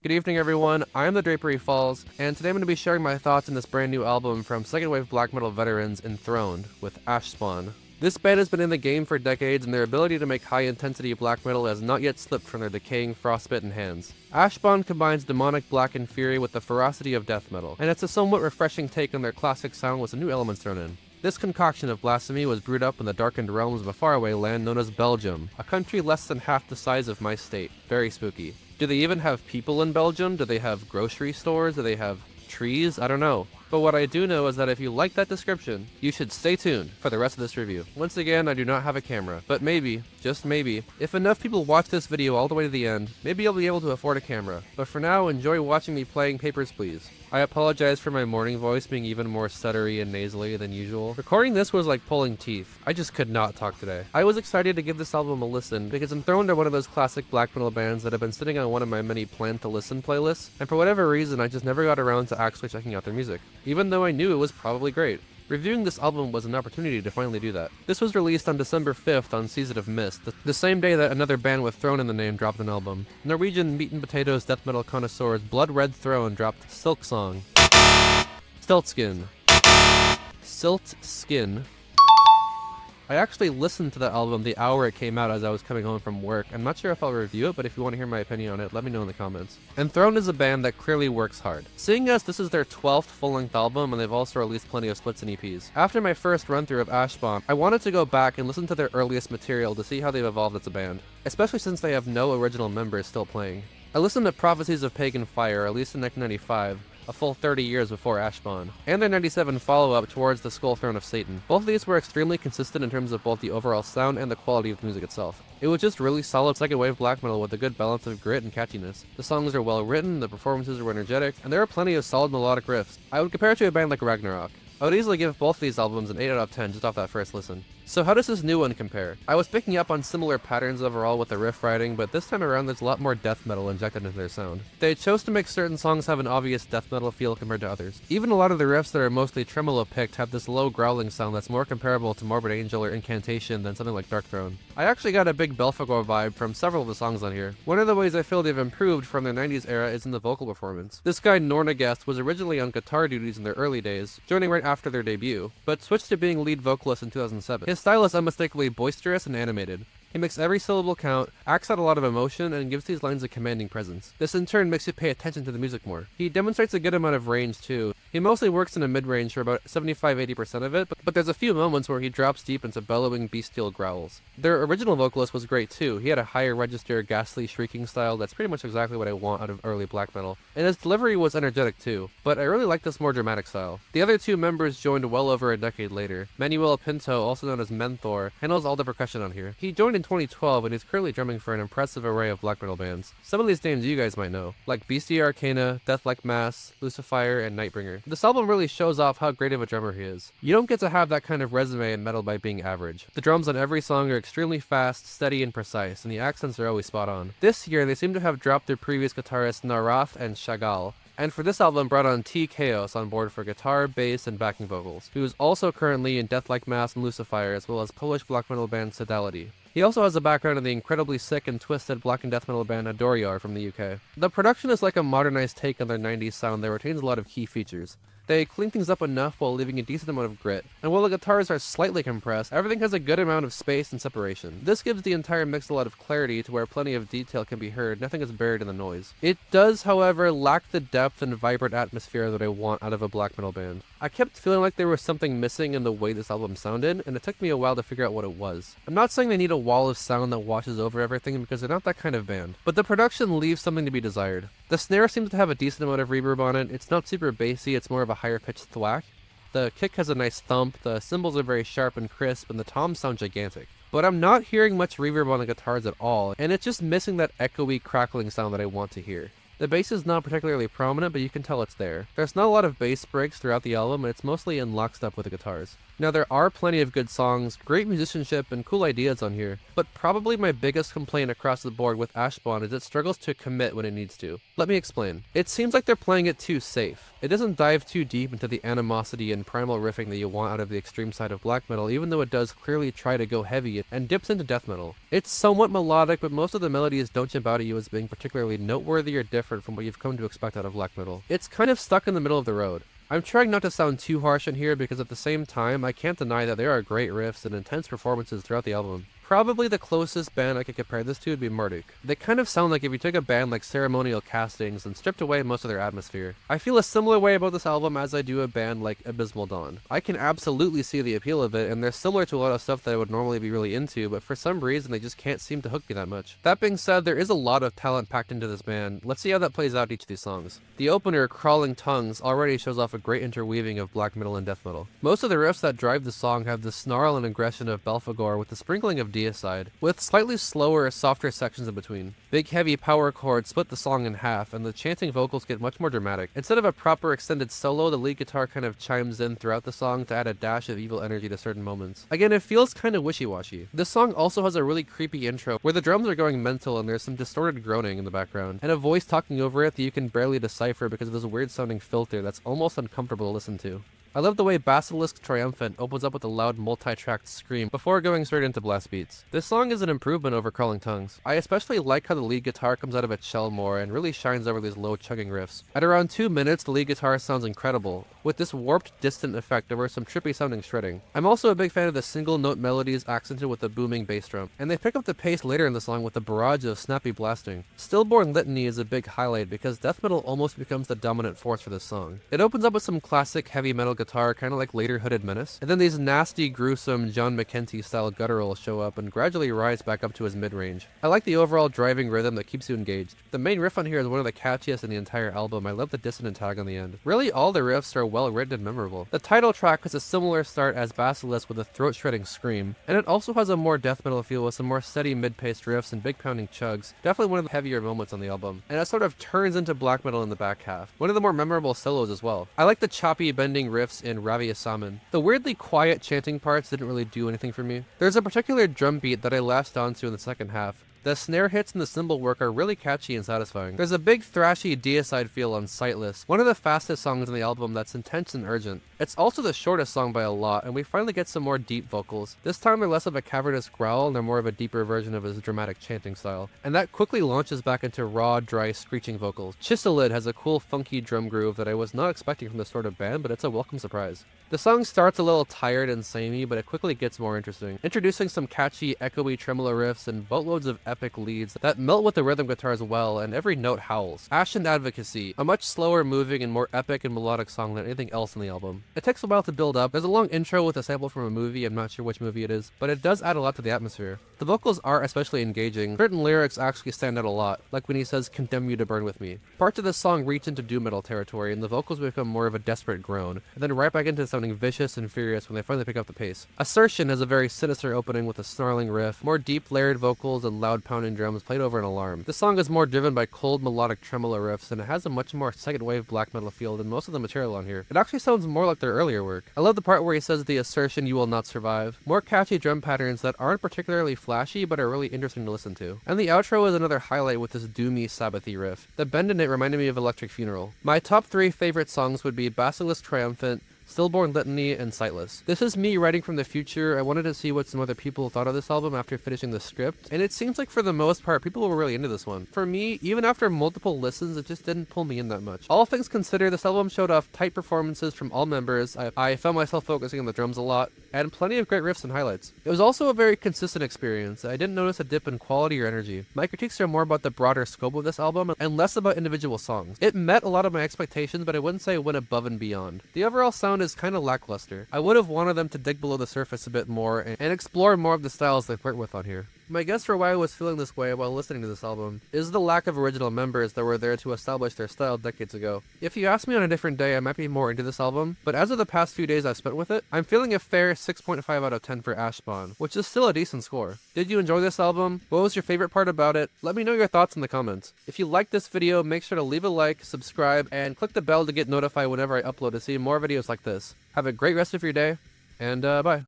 Good evening, everyone. I'm the Drapery Falls, and today I'm going to be sharing my thoughts on this brand new album from second wave black metal veterans Enthroned with Ashspawn. This band has been in the game for decades, and their ability to make high-intensity black metal has not yet slipped from their decaying frostbitten hands. Ashspawn combines demonic black and fury with the ferocity of death metal, and it's a somewhat refreshing take on their classic sound with some new elements thrown in. This concoction of blasphemy was brewed up in the darkened realms of a faraway land known as Belgium, a country less than half the size of my state. Very spooky. Do they even have people in Belgium? Do they have grocery stores? Do they have trees? I don't know. But what I do know is that if you like that description, you should stay tuned for the rest of this review. Once again, I do not have a camera, but maybe, just maybe, if enough people watch this video all the way to the end, maybe I'll be able to afford a camera. But for now, enjoy watching me playing Papers, Please. I apologize for my morning voice being even more stuttery and nasally than usual. Recording this was like pulling teeth. I just could not talk today. I was excited to give this album a listen because Enthroned are one of those classic black metal bands that have been sitting on one of my many planned to listen playlists, and for whatever reason I just never got around to actually checking out their music, even though I knew it was probably great. Reviewing this album was an opportunity to finally do that. This was released on December 5th on Season of Mist, the same day that another band with Throne in the name dropped an album. Norwegian meat and potatoes death metal connoisseurs Blood Red Throne dropped Silk Song. Stiltskin. Siltskin. I actually listened to the album the hour it came out as I was coming home from work. I'm not sure if I'll review it, but if you want to hear my opinion on it, let me know in the comments. Enthroned is a band that clearly works hard. Seeing as this is their 12th full-length album, and they've also released plenty of splits and EPs. After my first run-through of Ashspawn, I wanted to go back and listen to their earliest material to see how they've evolved as a band, especially since they have no original members still playing. I listened to Prophecies of Pagan Fire, released in 1995, a full 30 years before Ashspawn, and their 97 follow-up towards the Skull Throne of Satan. Both of these were extremely consistent in terms of both the overall sound and the quality of the music itself. It was just really solid second wave black metal with a good balance of grit and catchiness. The songs are well written, the performances were energetic, and there are plenty of solid melodic riffs. I would compare it to a band like Ragnarok. I would easily give both these albums an 8 out of 10 just off that first listen. So how does this new one compare? I was picking up on similar patterns overall with the riff writing, but this time around there's a lot more death metal injected into their sound. They chose to make certain songs have an obvious death metal feel compared to others. Even a lot of the riffs that are mostly tremolo picked have this low growling sound that's more comparable to Morbid Angel or Incantation than something like Dark Throne. I actually got a big Belphegor vibe from several of the songs on here. One of the ways I feel they've improved from their 90s era is in the vocal performance. This guy Nornagest was originally on guitar duties in their early days, joining right after their debut, but switched to being lead vocalist in 2007. His style is unmistakably boisterous and animated. He makes every syllable count, acts out a lot of emotion, and gives these lines a commanding presence. This in turn makes you pay attention to the music more. He demonstrates a good amount of range too. He mostly works in a mid-range for about 75-80% of it, but there's a few moments where he drops deep into bellowing bestial growls. Their original vocalist was great too. He had a higher register, ghastly shrieking style that's pretty much exactly what I want out of early black metal. And his delivery was energetic too, but I really like this more dramatic style. The other two members joined well over a decade later. Manuel Pinto, also known as Menthor, handles all the percussion on here. He joined in 2012 and is currently drumming for an impressive array of black metal bands. Some of these names you guys might know, like Beastie Arcana, Death Like Mass, Lucifer, and Nightbringer. This album really shows off how great of a drummer he is. You don't get to have that kind of resume in metal by being average. The drums on every song are extremely fast, steady, and precise, and the accents are always spot on. This year, they seem to have dropped their previous guitarists Narath and Chagall, and for this album brought on T Chaos on board for guitar, bass, and backing vocals, who is also currently in Death Like Mass and Lucifer, as well as Polish black metal band Sodality. He also has a background in the incredibly sick and twisted black and death metal band Adoriar from the UK. The production is like a modernized take on their 90s sound that retains a lot of key features. They clean things up enough while leaving a decent amount of grit, and while the guitars are slightly compressed, everything has a good amount of space and separation. This gives the entire mix a lot of clarity to where plenty of detail can be heard, nothing is buried in the noise. It does, however, lack the depth and vibrant atmosphere that I want out of a black metal band. I kept feeling like there was something missing in the way this album sounded, and it took me a while to figure out what it was. I'm not saying they need a wall of sound that washes over everything because they're not that kind of band, but the production leaves something to be desired. The snare seems to have a decent amount of reverb on it. It's not super bassy, it's more of a higher pitched thwack. The kick has a nice thump, the cymbals are very sharp and crisp, and the toms sound gigantic. But I'm not hearing much reverb on the guitars at all, and it's just missing that echoey, crackling sound that I want to hear. The bass is not particularly prominent, but you can tell it's there. There's not a lot of bass breaks throughout the album, and it's mostly in lockstep with the guitars. Now, there are plenty of good songs, great musicianship, and cool ideas on here, but probably my biggest complaint across the board with Ashspawn is it struggles to commit when it needs to. Let me explain. It seems like they're playing it too safe. It doesn't dive too deep into the animosity and primal riffing that you want out of the extreme side of black metal, even though it does clearly try to go heavy and dips into death metal. It's somewhat melodic, but most of the melodies don't jump out at you as being particularly noteworthy or different different from what you've come to expect out of black metal. It's kind of stuck in the middle of the road. I'm trying not to sound too harsh in here because at the same time, I can't deny that there are great riffs and intense performances throughout the album. Probably the closest band I could compare this to would be Marduk. They kind of sound like if you took a band like Ceremonial Castings and stripped away most of their atmosphere. I feel a similar way about this album as I do a band like Abysmal Dawn. I can absolutely see the appeal of it, and they're similar to a lot of stuff that I would normally be really into, but for some reason they just can't seem to hook me that much. That being said, there is a lot of talent packed into this band. Let's see how that plays out each of these songs. The opener, Crawling Tongues, already shows off a great interweaving of black metal and death metal. Most of the riffs that drive the song have the snarl and aggression of Belphegor with a sprinkling of deicide, with slightly slower, softer sections in between. Big heavy power chords split the song in half, and the chanting vocals get much more dramatic. Instead of a proper extended solo, the lead guitar kind of chimes in throughout the song to add a dash of evil energy to certain moments. Again, it feels kind of wishy-washy. This song also has a really creepy intro, where the drums are going mental and there's some distorted groaning in the background, and a voice talking over it that you can barely decipher because of this weird sounding filter that's almost uncomfortable to listen to. I love the way Basilisk Triumphant opens up with a loud multi-tracked scream before going straight into blast beats. This song is an improvement over Crawling Tongues. I especially like how the lead guitar comes out of its shell more and really shines over these low chugging riffs. At around 2 minutes, the lead guitar sounds incredible, with this warped, distant effect over some trippy sounding shredding. I'm also a big fan of the single note melodies accented with a booming bass drum, and they pick up the pace later in the song with a barrage of snappy blasting. Stillborn Litany is a big highlight because death metal almost becomes the dominant force for this song. It opens up with some classic heavy metal guitar, kind of like later Hooded Menace, and then these nasty, gruesome John McEntee style gutturals show up and gradually rise back up to his mid-range. I like the overall driving rhythm that keeps you engaged. The main riff on here is one of the catchiest in the entire album. I love the dissonant tag on the end. Really, all the riffs are well written and memorable. The title track has a similar start as Basilisk with a throat-shredding scream, and it also has a more death metal feel with some more steady mid-paced riffs and big pounding chugs. Definitely one of the heavier moments on the album, and it sort of turns into black metal in the back half. One of the more memorable solos as well. I like the choppy bending riffs in Ravi Asaman. The weirdly quiet chanting parts didn't really do anything for me. There's a particular drum beat that I latched onto in the second half. The snare hits and the cymbal work are really catchy and satisfying. There's a big thrashy deicide feel on Sightless, one of the fastest songs on the album that's intense and urgent. It's also the shortest song by a lot, and we finally get some more deep vocals. This time they're less of a cavernous growl and they're more of a deeper version of his dramatic chanting style. And that quickly launches back into raw, dry, screeching vocals. Chiselid has a cool funky drum groove that I was not expecting from this sort of band, but it's a welcome surprise. The song starts a little tired and samey, but it quickly gets more interesting, introducing some catchy, echoey tremolo riffs and boatloads of epic leads that melt with the rhythm guitar as well, and every note howls. Ashen Advocacy, a much slower moving and more epic and melodic song than anything else in the album. It takes a while to build up. There's a long intro with a sample from a movie, I'm not sure which movie it is, but it does add a lot to the atmosphere. The vocals are especially engaging. Certain lyrics actually stand out a lot, like when he says, "Condemn you to burn with me." Parts of this song reach into doom metal territory, and the vocals become more of a desperate groan, and then right back into sounding vicious and furious when they finally pick up the pace. Assertion has a very sinister opening with a snarling riff, more deep layered vocals and loud pounding drums played over an alarm. The song is more driven by cold melodic tremolo riffs, and it has a much more second wave black metal feel than most of the material on here. It actually sounds more like their earlier work. I love the part where he says the assertion, "You will not survive." More catchy drum patterns that aren't particularly flashy but are really interesting to listen to. And the outro is another highlight with this doomy Sabbathy riff. The bend in it reminded me of Electric Funeral. My top 3 favorite songs would be Basilisk Triumphant, Stillborn Litany, and Sightless. This is me writing from the future. I wanted to see what some other people thought of this album after finishing the script, and it seems like for the most part, people were really into this one. For me, even after multiple listens, it just didn't pull me in that much. All things considered, this album showed off tight performances from all members. I found myself focusing on the drums a lot, and plenty of great riffs and highlights. It was also a very consistent experience. I didn't notice a dip in quality or energy. My critiques are more about the broader scope of this album, and less about individual songs. It met a lot of my expectations, but I wouldn't say it went above and beyond. The overall sound is kind of lackluster. I would have wanted them to dig below the surface a bit more and explore more of the styles they flirt with on here. My guess for why I was feeling this way while listening to this album is the lack of original members that were there to establish their style decades ago. If you asked me on a different day, I might be more into this album, but as of the past few days I've spent with it, I'm feeling a fair 6.5 out of 10 for Ashspawn, which is still a decent score. Did you enjoy this album? What was your favorite part about it? Let me know your thoughts in the comments. If you liked this video, make sure to leave a like, subscribe, and click the bell to get notified whenever I upload to see more videos like this. Have a great rest of your day, and bye.